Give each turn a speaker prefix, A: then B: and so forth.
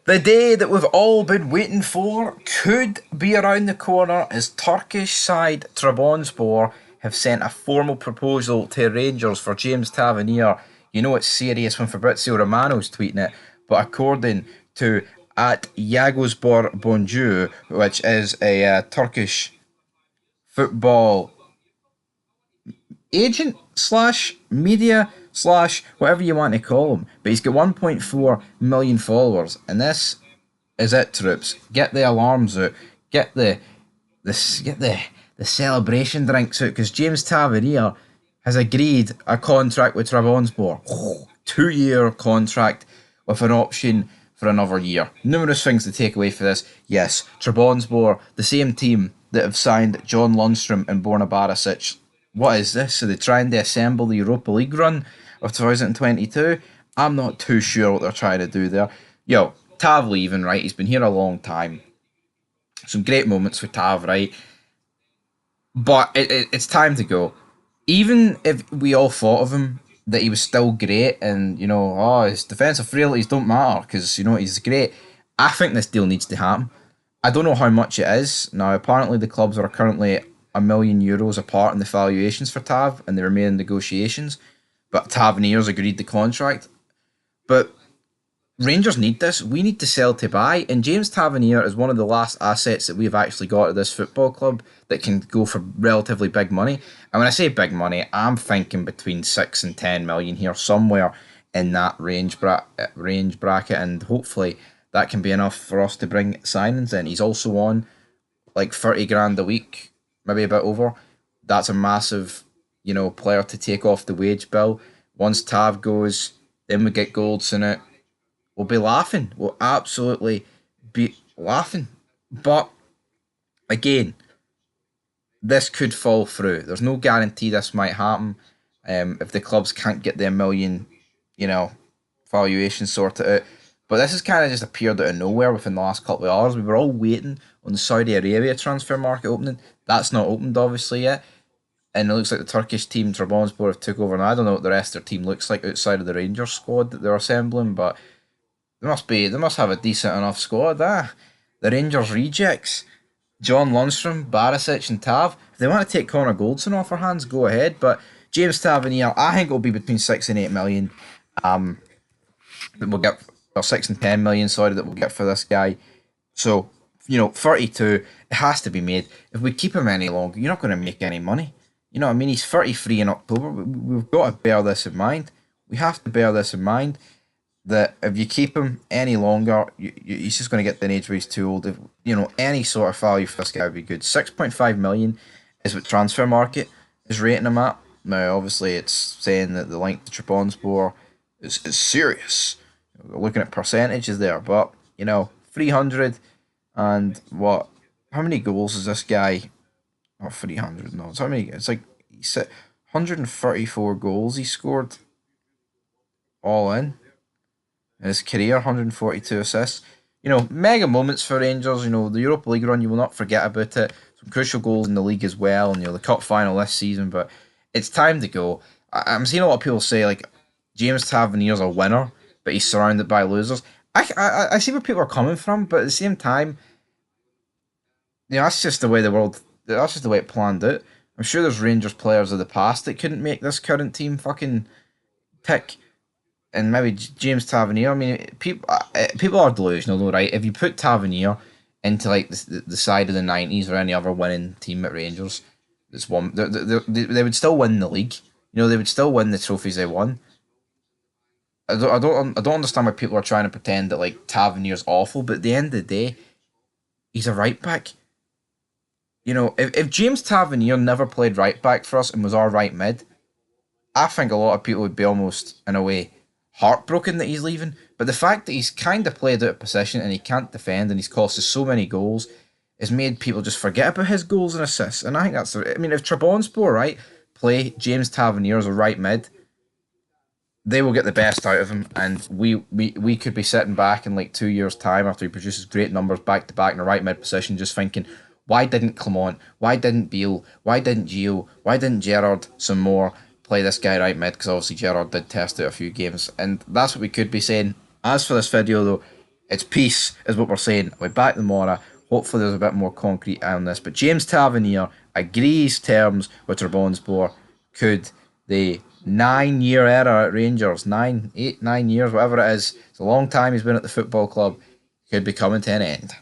A: The day that we've all been waiting for could be around the corner as Turkish side Trabzonspor have sent a formal proposal to Rangers for James Tavernier. You know it's serious when Fabrizio Romano's tweeting it, but according to at Yagospor Bonjour, which is a Turkish football agent slash media slash whatever you want to call him, but he's got 1.4 million followers, and this is it, troops. Get the alarms out. Get the celebration drinks out because James Tavernier has agreed a contract with Trabzonspor. 2-year contract with an option for another year. Numerous things to take away for this. Yes, Trabzonspor, the same team that have signed John Lundstrom and Borna Barisic. What is this? Are they trying to assemble the Europa League run of 2022? I'm not too sure what they're trying to do there. Yo, Tav leaving, right? He's been here a long time. Some great moments with Tav, right? But it's time to go. Even if we all thought of him that he was still great and, his defensive frailties don't matter because, he's great. I think this deal needs to happen. I don't know how much it is. Now, apparently the clubs are currently €1 million apart in the valuations for Tav and they remain in negotiations. But Tavernier's agreed the contract. But Rangers need this. We need to sell to buy. And James Tavernier is one of the last assets that we've actually got at this football club that can go for relatively big money. And when I say big money, I'm thinking between 6 and 10 million here, somewhere in that range bracket. And hopefully that can be enough for us to bring signings in. He's also on like 30 grand a week, maybe a bit over. That's a massive, player to take off the wage bill. Once Tav goes, then we get Golds in it. We'll be laughing. We'll absolutely be laughing. But again, this could fall through. There's no guarantee this might happen. If the clubs can't get their million, valuation sorted out. But this has kind of just appeared out of nowhere within the last couple of hours. We were all waiting on the Saudi Arabia transfer market opening. That's not opened obviously yet. And it looks like the Turkish team, Trabzonspor, have took over. And I don't know what the rest of their team looks like outside of the Rangers squad that they're assembling, but they must have a decent enough squad. The Rangers rejects, John Lundstrom, Barisic and Tav. If they want to take Connor Goldson off our hands, go ahead. But James Tavernier, I think it'll be between 6 and 8 million. That we'll get, or 6 and 10 million, sorry, that we'll get for this guy. So, 32, it has to be made. If we keep him any longer, you're not going to make any money. You know what I mean? He's 33 in October. We've got to bear this in mind. We have to bear this in mind. That if you keep him any longer, he's just going to get to an age where he's too old. If, any sort of value for this guy would be good. 6.5 million is what transfer market is rating him at. Now, obviously, it's saying that the link to Trabzonspor is serious. We're looking at percentages there, but 300 and what? How many goals is this guy? Not 300, no. It's how many? It's like 134 goals he scored all in his career, 142 assists. Mega moments for Rangers. The Europa League run, you will not forget about it. Some crucial goals in the league as well, and the cup final this season. But it's time to go. I'm seeing a lot of people say like James Tavernier's a winner, but he's surrounded by losers. I see where people are coming from, but at the same time, that's just the way the world. That's just the way it planned out. I'm sure there's Rangers players of the past that couldn't make this current team fucking tick. And maybe James Tavernier. I mean, people are delusional though, right? If you put Tavernier into like the side of the 90s or any other winning team at Rangers, that's one. They would still win the league. They would still win the trophies they won. I don't understand why people are trying to pretend that like Tavernier's awful. But at the end of the day, he's a right back. If James Tavernier never played right back for us and was our right mid, I think a lot of people would be almost in a way heartbroken that he's leaving. But the fact that he's kind of played out of position and he can't defend and he's cost us so many goals has made people just forget about his goals and assists. And I think that's... I mean, if Trabzonspor, right, play James Tavernier as a right mid, they will get the best out of him. And we could be sitting back in like 2 years' time after he produces great numbers back-to-back in the right mid position just thinking, why didn't Clement, why didn't Beale, why didn't Gio, why didn't Gerrard some more play this guy right mid, because obviously Gerrard did test out a few games, and that's what we could be saying. As for this video though, It's peace, is what we're saying. We're back tomorrow. Hopefully, there's a bit more concrete on this. But James Tavernier agrees terms with Trabzonspor. Could the 9-year era at Rangers, 9, 8, 9 years, whatever it is, it's a long time he's been at the football club, could be coming to an end.